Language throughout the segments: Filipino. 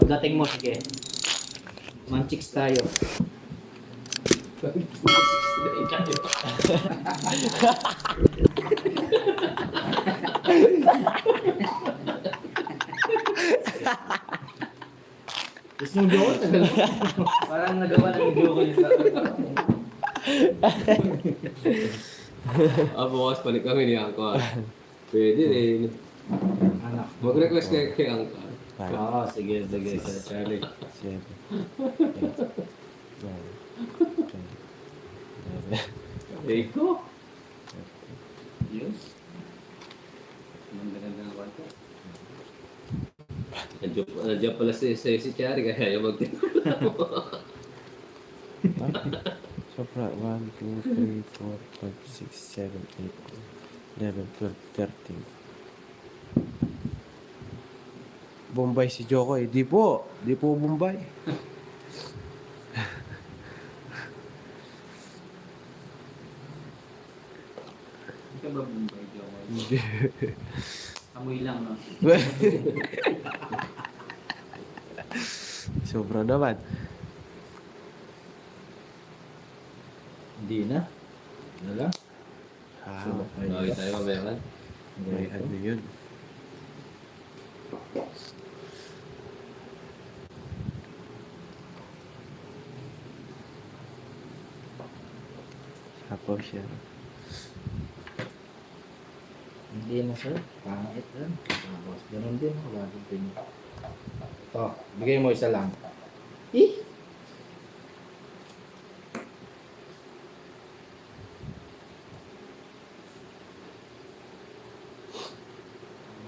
Pagdating mo, sige. Manchiks tayo. Gusto mong joke? Parang nagawa ng joke yung sa Bukas balik kami ni Angkor. Pwede rin. anak. Mag-request kay Angkor. Oo, sige, sige, Sir Charlie. 7, 8, 9, 10, 11, Eh, ko. Yes. Ganda-ganda ng kwarto. Nandiyan pala si Chari kaya yung magtinula mo. Sobra, 1, 2, 3, 4, 5, 6, 7, 8, 11, 12, 13. Bombay si Joko eh. Di po Bombay. Hindi ka ba Bombay, Jokoy? Hindi. Amoy lang, no? Sobra naman. Hindi na. Ano lang? Okay tayo mamaya man. May ano yun. Sapaw siya. Hindi na, sir. Pangit yan. Tapos, ganun din. Wala din. Ito, bigay mo isa lang. Eh!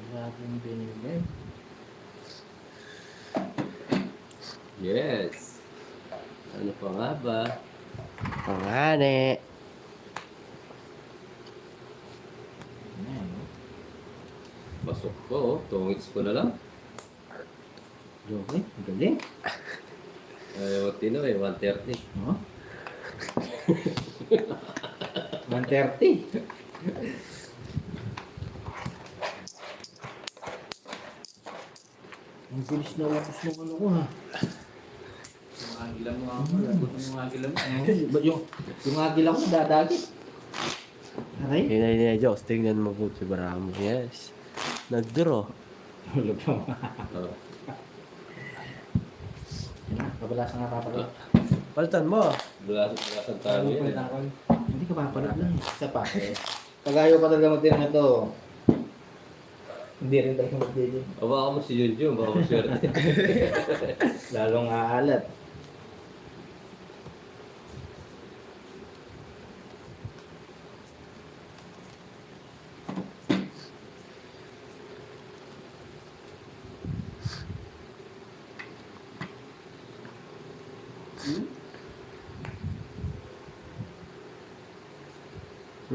Wala din binigay. Yes. Ano pa nga ba? Pangane. Ayan, no? Pasok ko, 2 weeks ko na lang. Jokoy, ang galing. Ay, magtino eh, 130. No? 130. Ang bilis na wakas ng ano ko, ha? Yung agila mo ako, labot yung agila mo. Ba't yung agila ko dadagit? Aray? Hinay, Diyos. Tingnan mo po si Baramo. Yes. Nag-draw. Hulog pa. Oh. Yan na, kabalasan nga papalot. Palitan mo. Bulasan tayo yan. Hindi ka papalot lang. Isa pa. Pag-ayaw ka talaga magtira na to. Hindi rin talaga magtira. O baka mo si Junjun, baka mo swerte. Lalong aalat.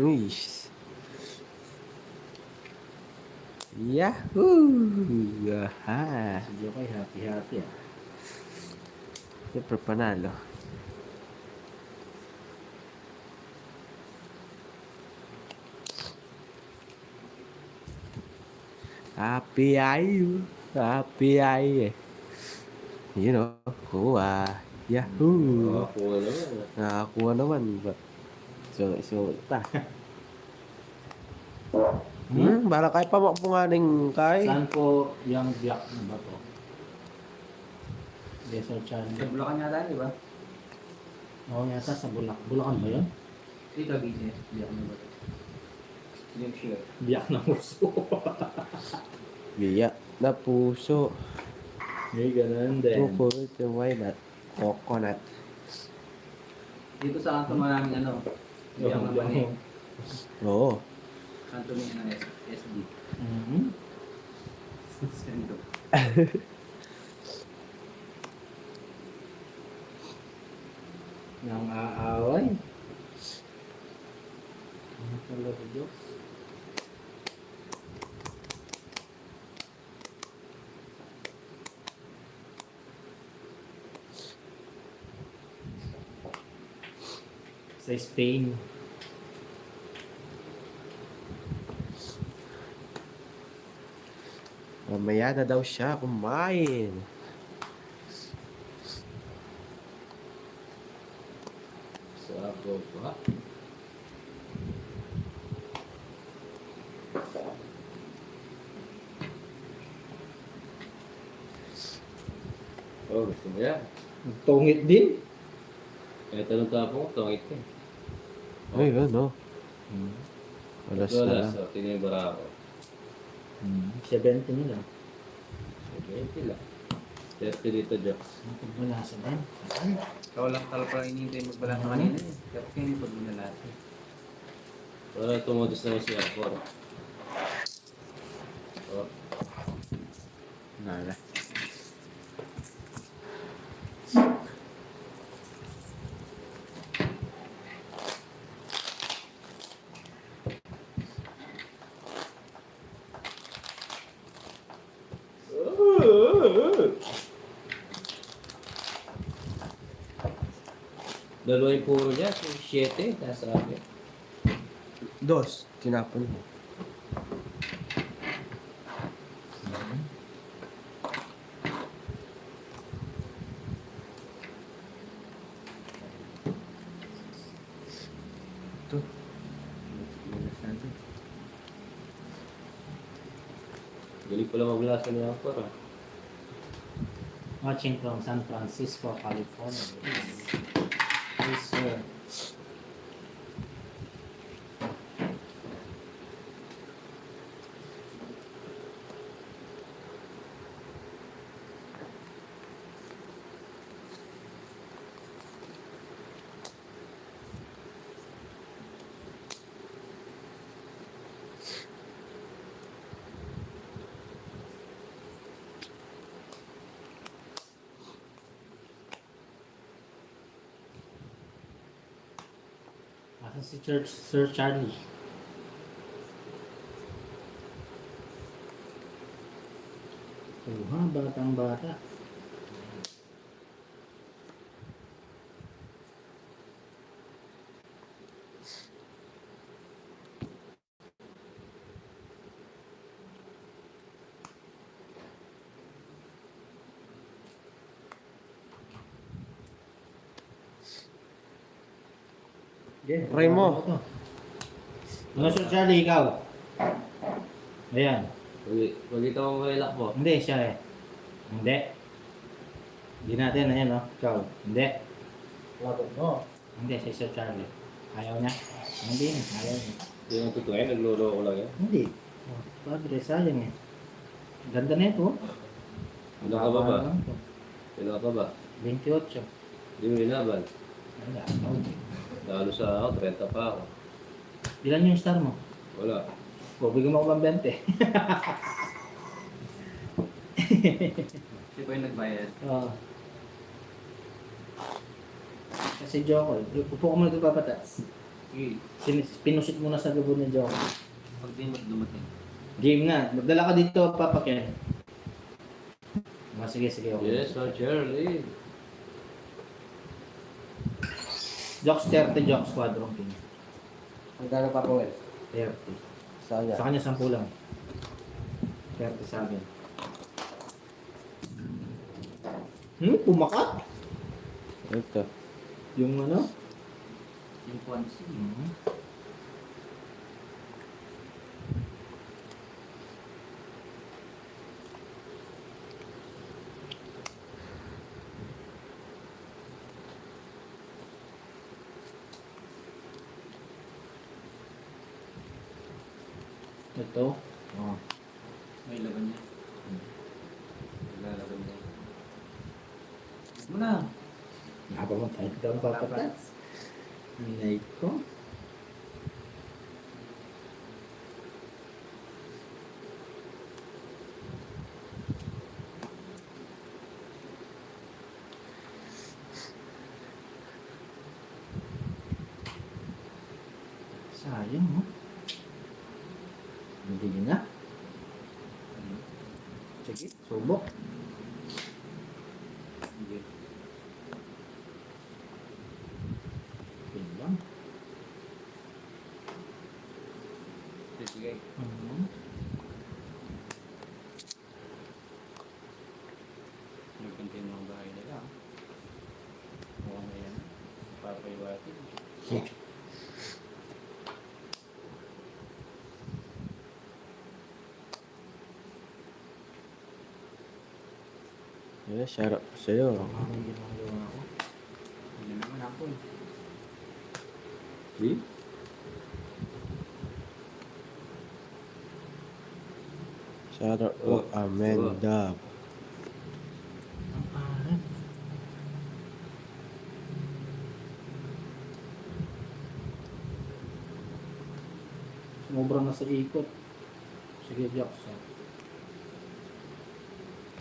Uish. Yahoo! Aha! Si Jokoy, happy-happy ah. Siyempre panalo. Happy ayu. Happy ay. You know. Kuha. Yahoo! Nakakuha naman. Nakakuha naman. So, ta. Bala kay pa mapunganing kay. Saan po yung biyak na ba to? Yes, Sir Charlie. Sa Bulacan yata, di ba? Oo, yata sa Bulacan ba yun? Hindi ka busy. Biyak mo ba ito? Hindi ko sure. Biyak na puso. Biyak na puso. May ganun din. Chocolate and why not? Coconut. Dito sa kanto maraming ano. Biyak na mani. Oo. Kanto niya ng SD. Mhm. Sendo. Nang aaway. Ano talaga, Diyos? Sa Spain. Mamaya na daw siya kumain. Sabo pa. Oh, gusto mo yan? Tungit din. Kahit anong tapong, tungit ka. Ay, ano? Alas na Dolas, lang. so, tingnan yung barako. 70 nila. Okay, pila. 30 dito, Jocks. Ang pagbalasan din. Ikaw lang talaga hinihintay magbalasa kanina eh. Kaya kaya hindi pag binalasa. Wala, tumodos naman siya. 4. Oh, Nala. dalawa yung puro niya. 7, nasa akin. Dos. Tinapon mo. Ito. Galing pala maglasa niya ako, ah. Watching from San Francisco, California. Yes, sir. Asan si Sir Charlie? Batang bata. Try mo. Ano Sir Charlie, ikaw? Ayan. Wag ito ang mailak mo. Hindi, siya eh. Hindi. Hindi natin, ayan o. Ikaw. Hindi. Lagot mo. Hindi, si Sir Charlie. Ayaw niya? Hindi, ayaw niya. Hindi yung tutuin, naglolo ko lang yan. Hindi. Oh, padre, sayang eh. Ganda na ito. Ano ka ba ba? Ano ka ba? 28. Hindi mo linaban. Wala. Lalo sa ako, 30 pa ako. Ilan yung star mo? Wala. O, bigyan mo ako ng 20. Hindi ko yung nagbayad. Oo. Kasi Joko, upo ko muna ito papatas. Okay. Pinusit mo na sa gabon ni Joko. Pag di mo dumating. Game na. Magdala ka dito, Papa Ken. Sige, sige. Okay. Yes, Sir Charlie. Jokes 30, Jokes Squadron King. Magkano pa po eh? 30. Saya. Sa kanya 10 lang. 30 sa akin. Pumakat? Ito. Yung ano? Yung Kwanzi. Ito. Oh. May laban niya. Lalaban niya. Huwag mo na. Habang tayo dito ang papatas. Minay ko. Sayang, no? Hindi na. Sige, subok. Sige. Pin lang. Sige. Nagpuntin mo ang bahay nila. Mukhang may yan. Papaiwatin. Yeah, shout out sa'yo. Ang ginagawa ko. Hindi naman ako eh. Hmm? Shout out po Amanda. Ang alam. Sumobra na sa ikot. Sige, Jackson.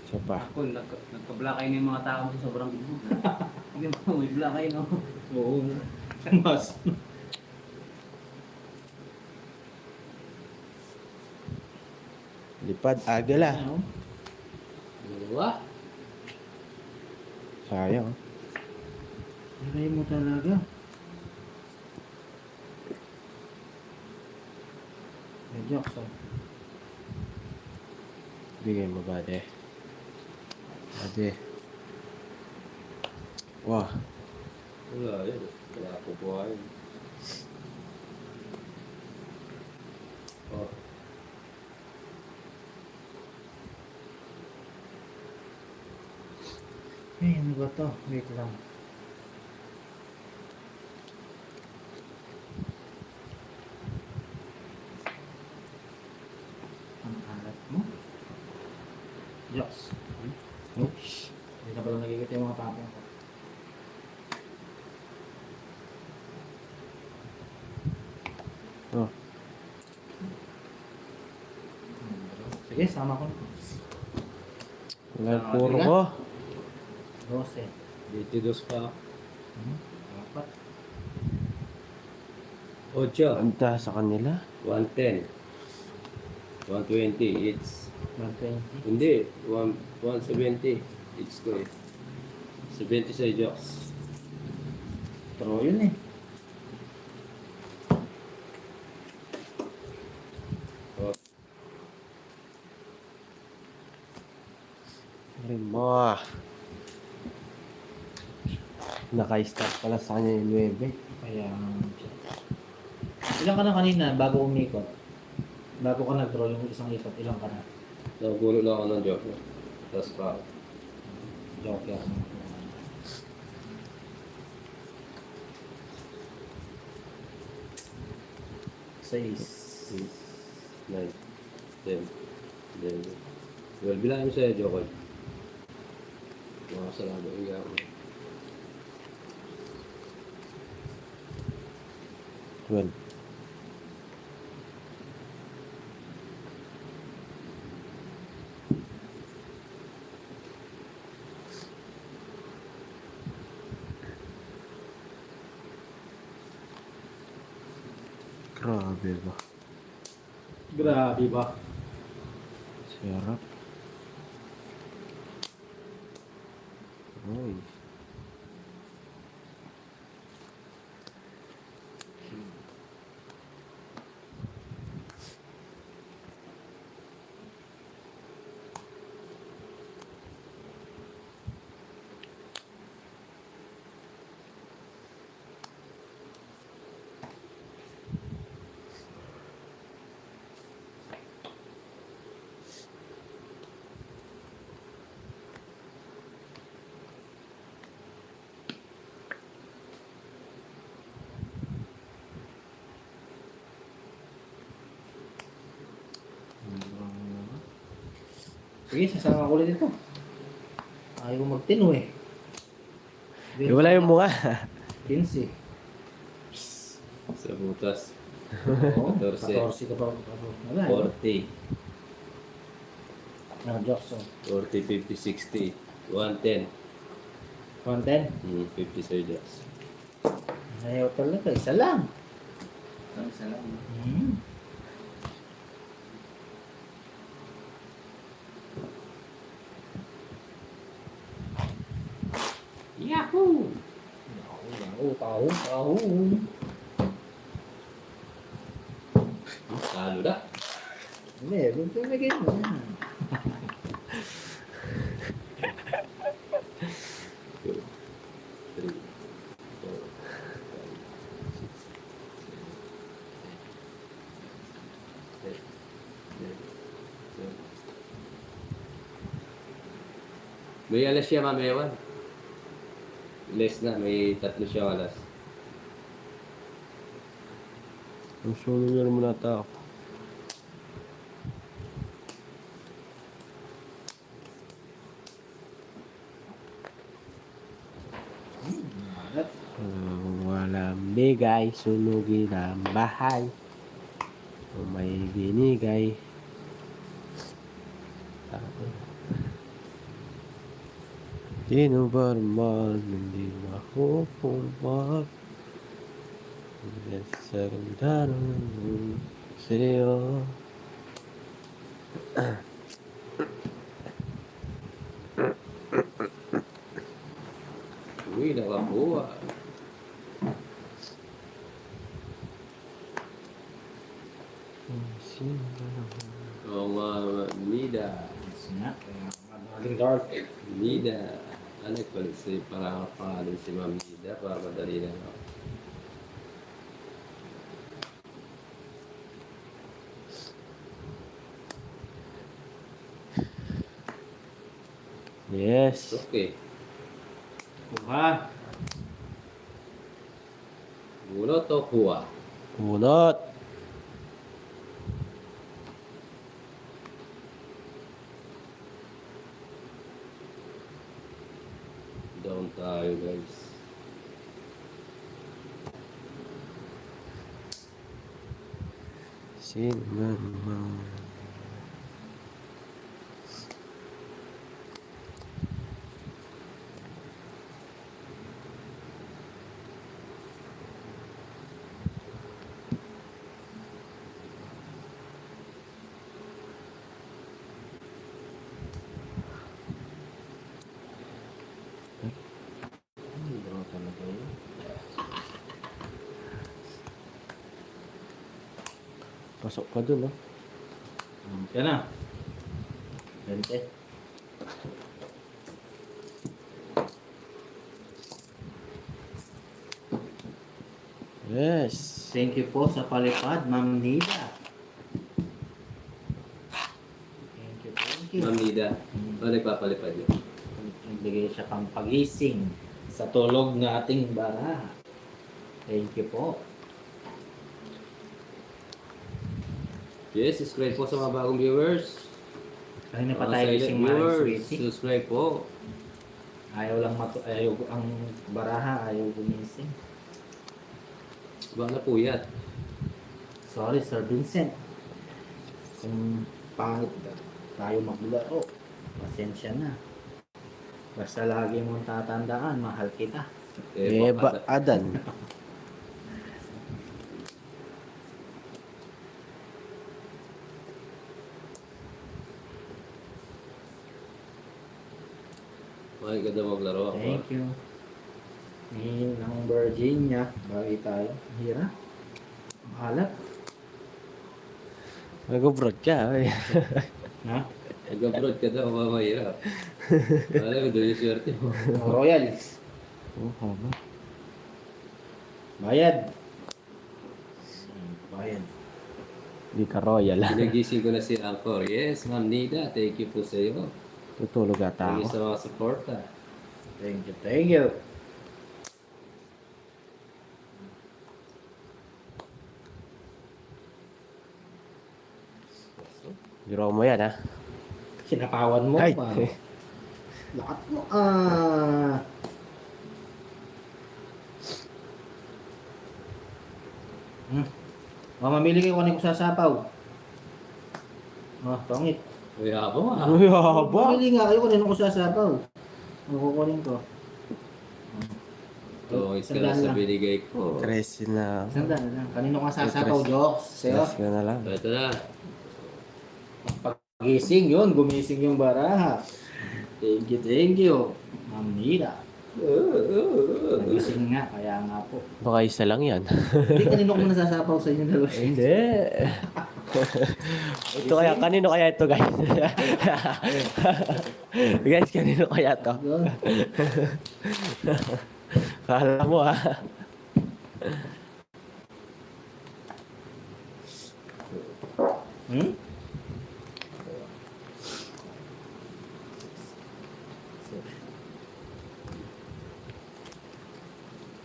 Isa pa. Ako, nagka-block kayo ng mga tao sa sobrang ino. Hindi mo, may block kayo, no? Oo. Mas. Lipad, agala. Ano? Dalawa. Sayang. Hiray mo talaga. Hey, Jackson. Bigay mo ba, de? Ade. Wah. Wala yun. Wala ko buhayin. Oh. Eh, ano ba to? Wait lang. Ang alat mo? Jocks. Hindi na pala nakikita yung mga tapong ko. Oh. Sige, sama ko. Wala yung puro ko. 12. 22 pa. Apat. 8. Ang taas sa kanila. 110. 120 each. 120. Hindi. 170 each ko eh. 70 sa Jocks. Pero yun eh. Oh. Rin mo. Naka-start pala sa kanya yung 9. Kaya, ilan ka na kanina bago umikot? Bago ka nag-draw yung isang ikot, ilan ka na? Nagulo lang ako ng Joker. Tapos pa. Joker. 6. 9, 10, 11. Well, bilangin mo sa'yo, Joker. Mga salamat. Hindi ako. 12. Grabe ba? Grabe ba? Sarap. Uy. Sige, sasama ko ulit ito. Ayaw ko magtino eh. Wala yung mukha. 15. Sa butas. Oo, 14. 14 ka pa. Wala eh. 40. Jackson. 40, 50, 60. 110. 110. 50 sa Jocks. Ayaw talaga. Isa lang. Isa lang. Yahoo! Tahu. Talo na. Hindi, bumibigay mo na. 2, 3, 4, 5, 6, May alas siya mamewan. Less na, may 3 siya alas. Ang solo niya naman nata ako. Walang bigay, sunugin ang bahay. Kung may binigay. Sino ba naman hindi mahupumat? Sa ganda ng sa'yo. Uy, nakakuha. Sino ba naman? Oo nga, Nida. Yes nga. Kaya madaling dark. Nida. Ano palit si para pangalan si Ma'am Nida para madali na ako. Yes. Okay. Kuha. Bunot o kuha? Bunot. Down tayo guys. Sino ba naman? Pasok ka dun, no? Yan na. 20. Yes. Thank you po sa palipad, Ma'am Nida. Thank you, thank you. Ma'am Nida. Ano nagpapalipad yun? Nagbigay siya pang pagising sa tulog ng ating baraha. Thank you po. Yes, subscribe po sa mga bagong viewers. Kanina pa Mga tayo silent gising viewers, mga sweetie. subscribe po. Ayaw lang ayaw ang baraha, ayaw gumising. Baka na po yan. Sorry, Sir Vincent. Kung pangit tayo maglaro, pasensya na. Basta lagi mong tatandaan, mahal kita. Eba Adan. May ganda maglaro ako. Thank you. Ni ng Virginia, bagay tayo. Hira. Mahalat. Mag-abroad ka. Ay. Ha? Nag-abroad ka daw, mahirap. Alam mo, doon yung swerte mo. Royal. Oh, haba. Bayad. Bayad. Hindi ka royal. Pinagising ko na si Angkor. Yes, Ma'am Nida, thank you po sa iyo. Tutulog ata Thank you ako. sa mga suporta. Thank you, thank you. Biro mo yan, ha? Sinapawan mo Ay! pa. Lakat mo. Mamamili kayo kung ano yung sasapaw. Pangit. Uy, habang ah. Uy, haba. Mamili nga kayo kung ano yung sasapaw. Ano kukunin ko? Tungis ka na sa binigay ko. Crazy na. Sandaan na lang. Kanino ka sasapaw, Jokes? Sa'yo? Crazy ka na lang. Ito na. Pagising yun, gumising yung baraha. Thank you. Ma'am Nida. Nagising nga, kaya nga po. Baka isa lang yan. Hindi, kanino ko nasasapaw sa inyo dalawa? Hindi. Ito kaya, kanino kaya ito, guys? Guys, kanino kaya ito? Yun. Kala mo, ha?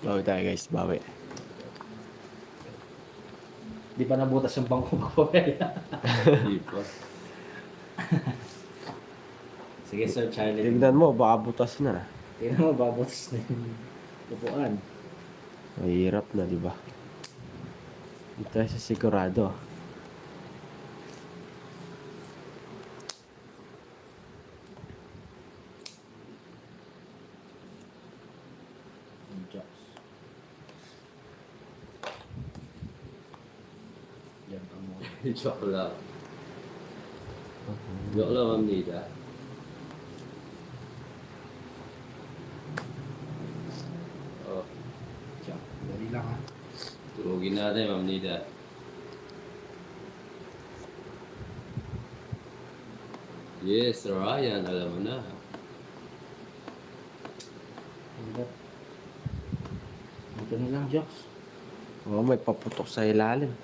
Bawi tayo guys, bawi. Di pa nabutas yung bangko ko. Hindi pa. Sige, Sir Charlie. Tignan mo, baka butas na. Tingnan mo, babutas na yung upuan. Mahirap na, di ba? Dito tayo sa sigurado. Jocks. Yan ka mo. Joke lang. Joke lang, Ma'am Nida. Oh, Jock. Dali lang ha. turugin natin, Ma'am Nida. Yes, Ryan, alam mo na. Hanggat. Ito na lang, Jocks. Oo, may paputok sa ilalim.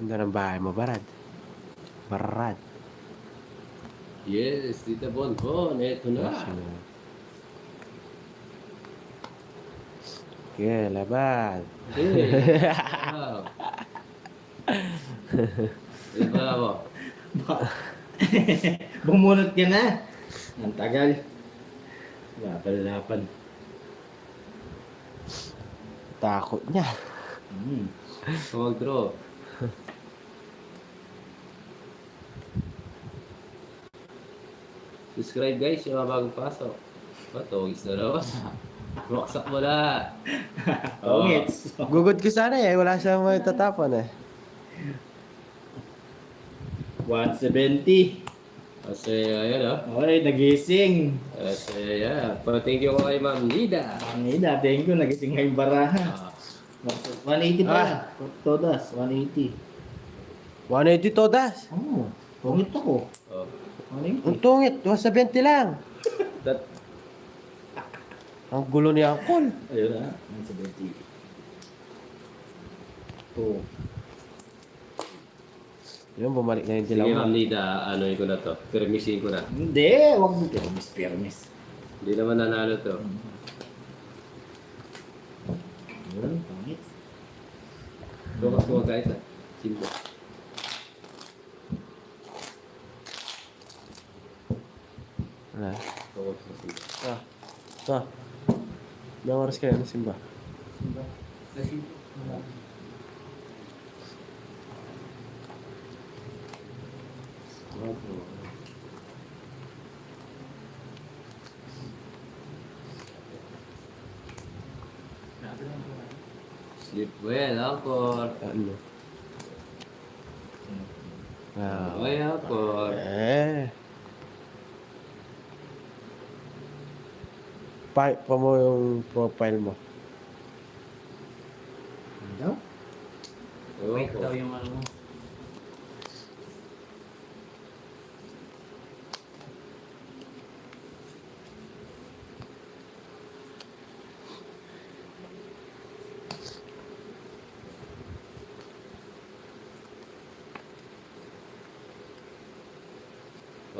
Ganda ng bahay mo, Barad. Barad. Yes, Tita Bonbon, eto na. Okay, laban. Hey, wow. Diba mo? Bumunot ka na. Ang tagal. Laban-laban. Takot niya. Mag-draw. Subscribe guys, yung mga bagong pasok. Togis na naman. Rocksak mo na. Tongits. Gugod ko sana eh. Wala siyang may tatapon eh. 170. Kasi, ayan o. Okay, nagising. Kasi, ayan. Thank you ko kay Ma'am Nida. Ang ina, thank you. Nagising ngayong baraha. Ah, 180 pa. Todas, 180. 180 todas. Oh, tungit ako. oh. 180. Ang tungit. 170 lang. That, Ang gulo ni Angkol. Ayun na, 170. 2. Yun, bumalik na yung sige dilaw. Ma'am Nida, anoin ko na to. Permisin ko na. Hindi, wag mo permis. Hindi naman nanalo to. Yun, tungit. Tukas mo guys ha. Simple. Wala. Tukas mo simple. Ito. Ilang oras kayo na simba? Sleep well, Angkor. Ano? Ah. Okay, Angkor. Pa mo yung profile mo. Ano daw? Wait daw yung ano mo.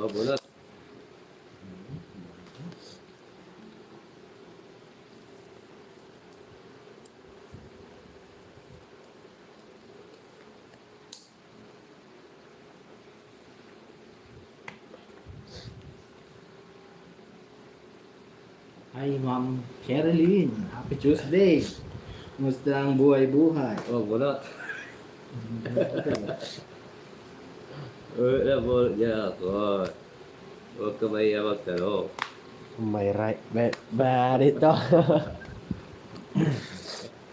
Oh, bunot. Hi, Ma'am Sherilyn. Happy Tuesday. Kumusta ang buhay-buhay? Oh, bunot. Wala bunot niya, Angkor. Huwag ka mahiya magtanong. May right. Ba dito.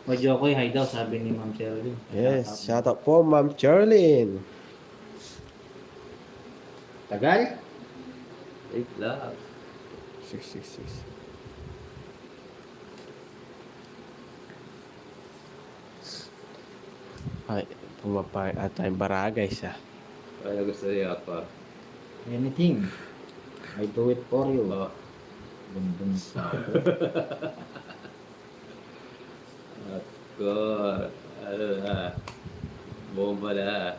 Medyo ako'y hi daw, sabi ni Ma'am Sherilyn. Yes, shout out po Ma'am Charlene. Tagal? Wait lang. 666. Ay, pumapay at tayong baragay siya. Kaya gusto niya, Angkor. Anything. I do it for you. Oh. Bundun sa Ako. Ano na? Bomba na.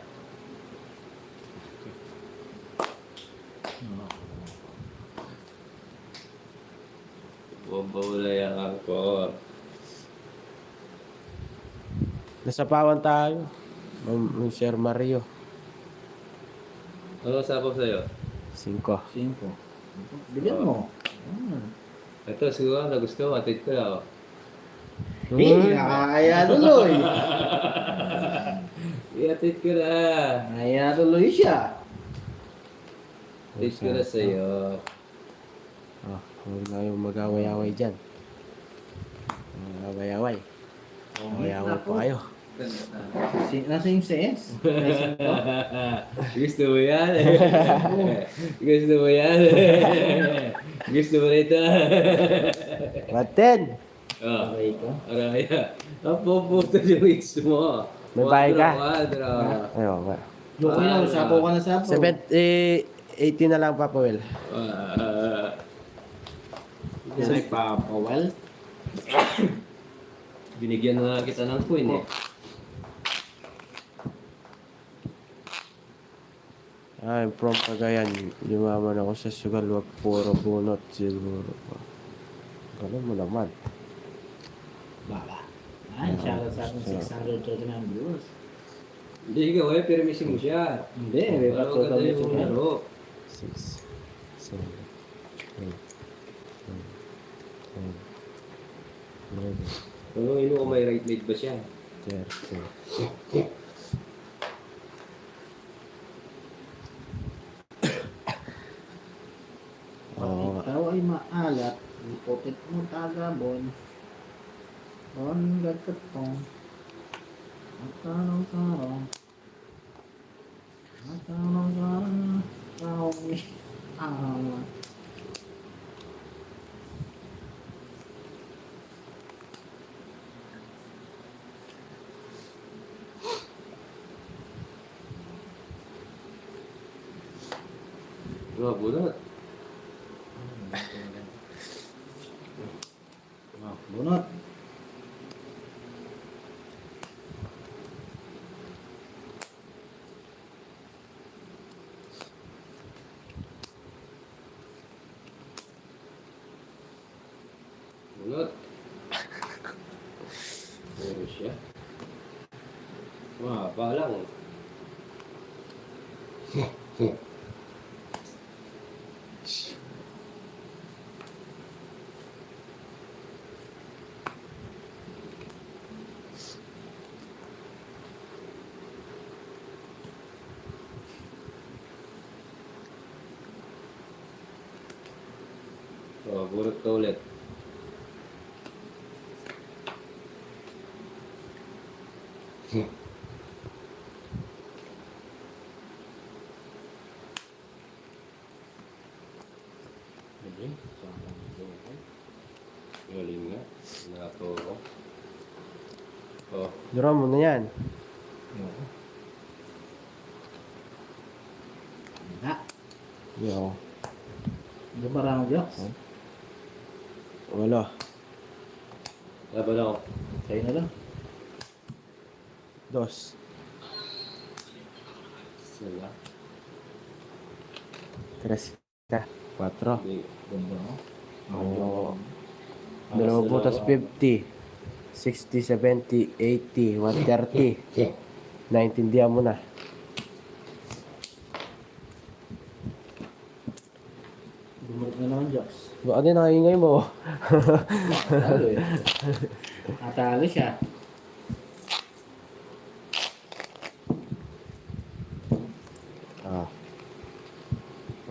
Bomba mo na yan ako. Nasapawan tayo. Sir Mario. Ano sapaw sa'yo? 5. 5. Bigyan mo. Ito siguro na gusto mo. Atid ko na. Nakakaya tuloy. Iatid ko na. Nakakaya tuloy siya. Atid ko na sa'yo. Huwag na yung mag-away-away dyan. Mag-away-away. Away-away pa kayo. Nasa yung CS? Gusto mo yan? Gusto mo yan? Gusto mo rito? Baten! Oh, Okay ko. araya. Ang puputo yung hits mo. May bahay ka? Quadro. Ayun ba? Loko na, sapo ka na sapo. 80 na lang pa, Powell. Ay, papawal. Binigyan na kita ng queen eh. I'm from Cagayan. Yumaman ako sa sugal. Wag puro bunot siguro. Ganun mo naman. Baba. Ay, shoutout sa ating 639 viewers. Hindi ikaw eh, permission mo siya. Hindi, may Ano pato ka kami tayo sa mo laro? 6, 7, 8, 9, 10, 11, Tanungin mo kung may right mid ba siya. 13. Oo nga. Ikaw ay maalat, ipotit mo tagabon. On gagkatong. Matarong-tarong. Matarong-tarong. Tarong. Mga bunot. Bunot. Bunot. Meron siya. Mahaba lang. Oh, bunot ka ulit. Galing nga. Nato ko. Oh, Dura mo na yan. Ha? Yo. Hindi ba rang blocks? Wala. laban ako. Sa'yo na lang. 2. Sila. 3 ka. 4. Hindi. Ganda mo. Oo. Dalawang butas 50. 60, 70, 80, 130. Naintindihan mo na. Bumalik na naman, Jox. Ano yung nakingay mo? Natalo eh. Natalo siya. Ah.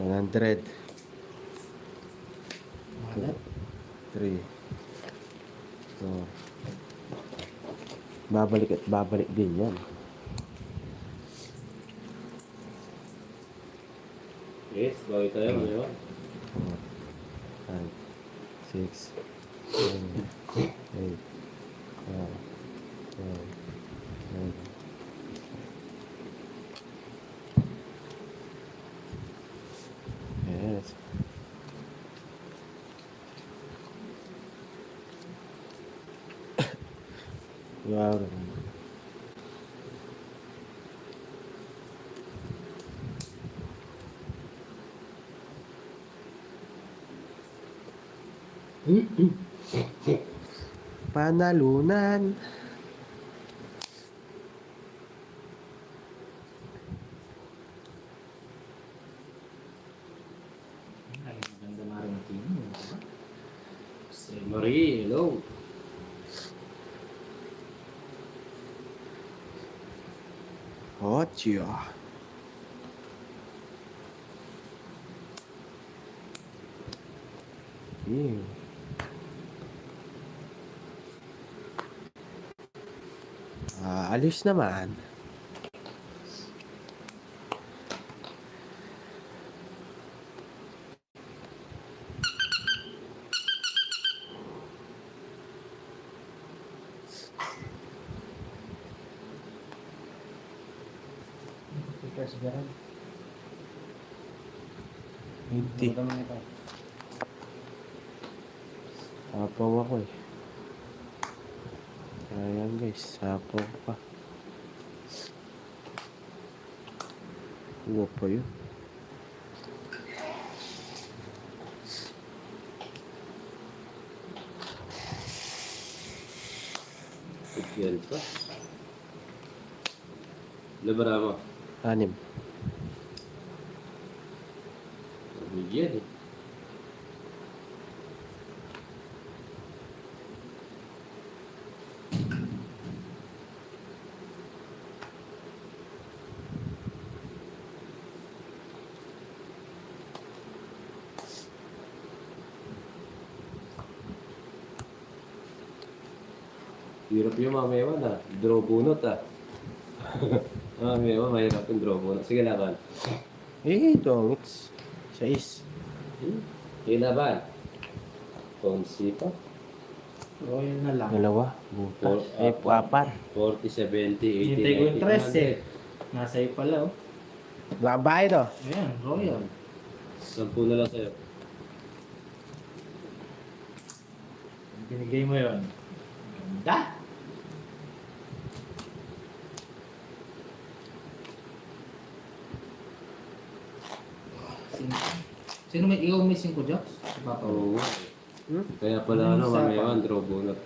100. Malat. 3. 4. Babalik at babalik din yan. Yes, bawi tayo. Ngayon. 4, 5, 6, 7, 8, 9, 10, 11. Yes. Wow. Panalunan. Ay, maganda na rin ang team. Si Marie, hello. Ocho. Ew. Alis naman. First garan. Hindi. naman ito. Sapaw ako eh. Ayan guys, sapaw pa. Huwag pa yun. Yan pa. Labara mo. 6. Bigyan eh. Hirap yung mamaya na. Draw bunot ah. Mamaya mahirap yung draw bunot. Sige laban. Dongits. 6. Sige laban. Konsi pa. Royal na lang. 2. Butas. 4. 40, 70, 80, Hintay ko yung 90, tres eh. Nasa iyo pala oh. Babae to. Ayan, Royal. 10 na lang sa'yo. Binigay mo yun. Ganda! Sino may ikaw may 5 jacks? Si Papa. Oo. Hmm? Kaya pala Ano ano, sa mamaya pa? draw bunot.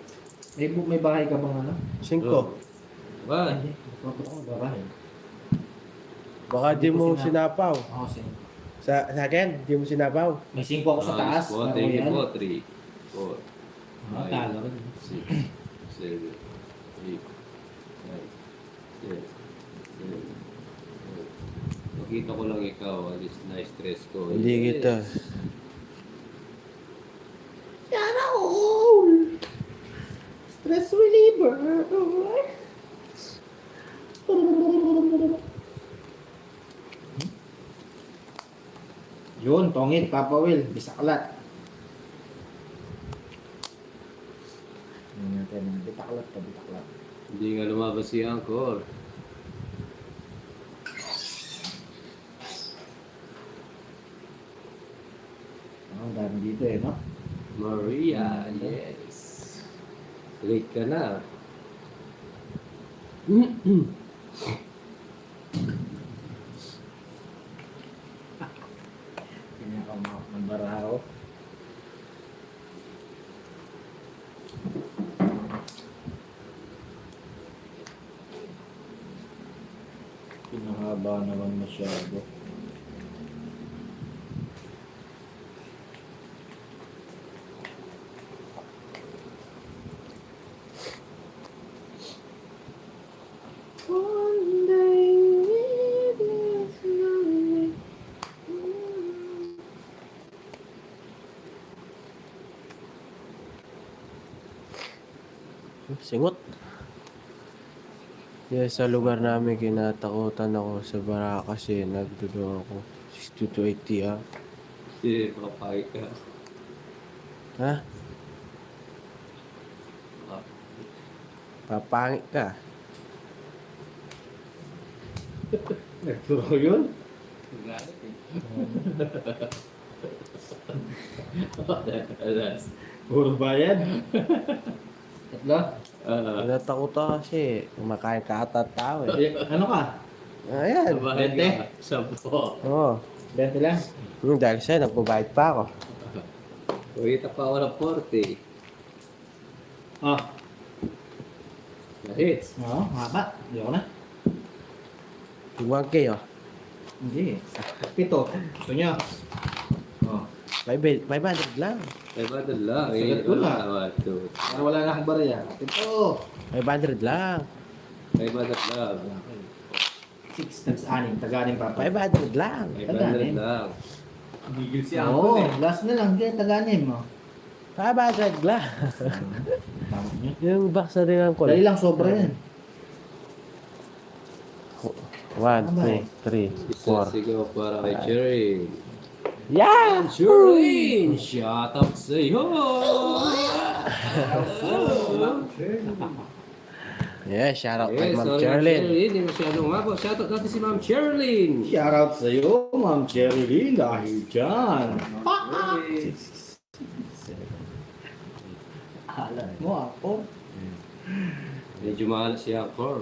May bahay ka bang ano? 5. Ba? Hindi. Papa ko bahay. Baka di mo sinapaw. Ako sin. Sa akin, di mo sinapaw. May 5 ako sa taas. Po, na thank you Royal. po. 3, 4, Ah, talo rin. 6, 7, 8, 9, 10, 11, 12. Makita ko lang ikaw, alis na stress ko. Hindi Yes. kita. Sana all! Stress reliever. Yun, tongit, Papa Will, bisaklat. Yan natin, bitaklat ka, bitaklat. Hindi nga lumabas si Angkor. Ang dami dito eh, no? Maria, yes. Late ka na. Pinakamak ng baraho. Pinahaba naman masyado. One day it is lonely. Singot. Yes, sa lugar namin kinatakutan ako sa bara kasi nagdudo ako. 60 to 80 ah. Hindi, makapagay ka. Ha? Ah, Papangit ka. Nagturo yun? galit eh. Alas. Puro bayad. Tatlo? Natakot ako kasi kumakain ka ata tao eh. Ano ka? Ayan. Bayad Bente? ka. 10. Oo. 20 lang. Dahil sa'yo, nagbabayad pa ako. Kumita pa ako ng 40. Oh, Na-hits. oo, mahaba. Hindi ako na. Yung 1K oh. Hindi. 7. Gusto niyo? Oh. 500 lang. 500 lang. Sagat ko na. Two. Wala na akong barya. 7. 500 lang. 500 lang. 6 times 6. Taga-6 pa. 500 lang. 500 lang. Gigil si Oo, Uncle eh. last na lang. Kaya taga-6 mo. 500 lang. Tama niyo. Yung box na tingnan ko. Dali lang, sobra yan. 1, 2, 3, Isa 4. sigaw para kay Cherry. Yeah! Cherry! Shout out sa'yo! Yeah, shout out kay Yes, Ma'am sorry, Cherlyn. Hindi masyadong umabot. Shout out natin si Ma'am Cherlyn. Shoutout sa iyo, Ma'am Cherry dahil dyan. Alam mo ako. Medyo mahal siya ako.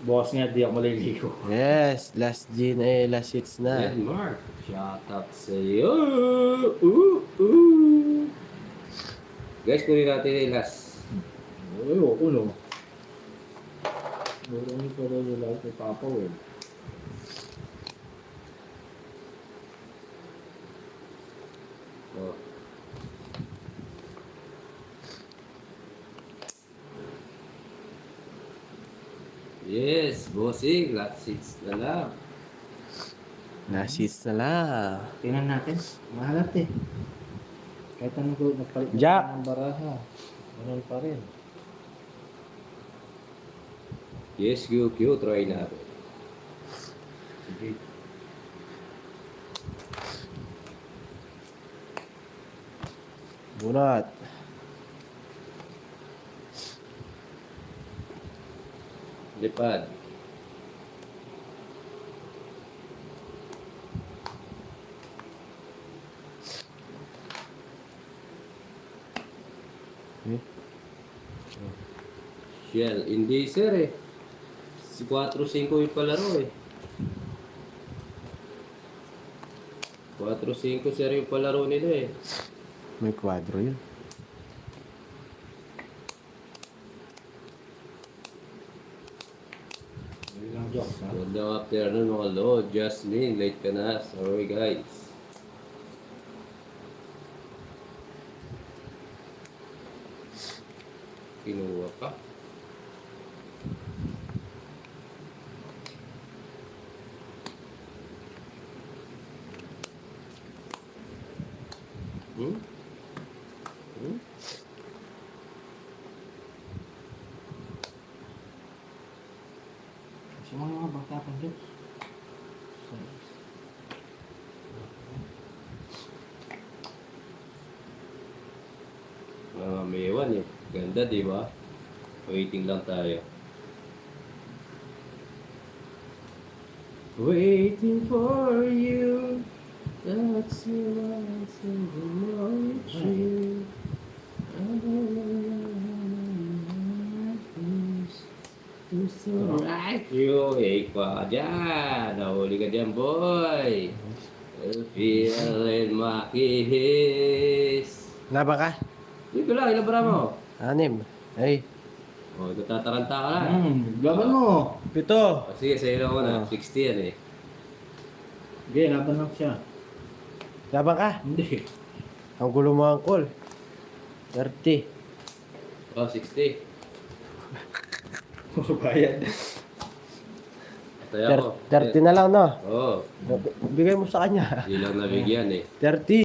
Boss nga, di ako maliligo. Yes, last G na eh, last hits na. Yan, Mark. Shout out sa'yo. Guys, kunin natin yung last. Ayoko, no. Marami pa rin yung lahat kay Papa, eh. Oh. Yes, bossing. Last hits na lang. Last hits na lang. Tingnan natin. Mahalat eh. Kahit anong ko, nagpalit na Jack. ng baraha. Ganun pa rin. Yes, QQ. Try natin. Sige. Bunot. Lipad. Hmm? Shell. Hindi, sir eh. Si 4-5 yung palaro eh. 4-5 sir yung palaro nila eh. May kwadro yun. Yun lang jokes, ha? Good afternoon mga lord. Jasmine, late ka na. Sorry guys. Kinuha ka. Hmm? Hmm? Sa mga bata pang jokes. May ewan eh. Ganda, di ba? Waiting lang tayo. Waiting for you. That's your answer in my dream. It's alright. You, pa dyan. Nahuli ka dyan, boy. Feeling makihis. Laban ka? Dito lang, ilang bara mo? 6. Ay, O, tataranta ka na. Laban mo. 7. O, sige, sa'yo lang ako na. Oh. 60 yan eh. Sige, laban lang siya. Laban ka? Hindi. Ang gulo mo ang call. 30. O, 60. Bayad. Tayo ako. 30 na lang, no? Oo. Bigay mo sa kanya. Hindi lang nabigyan eh. 30.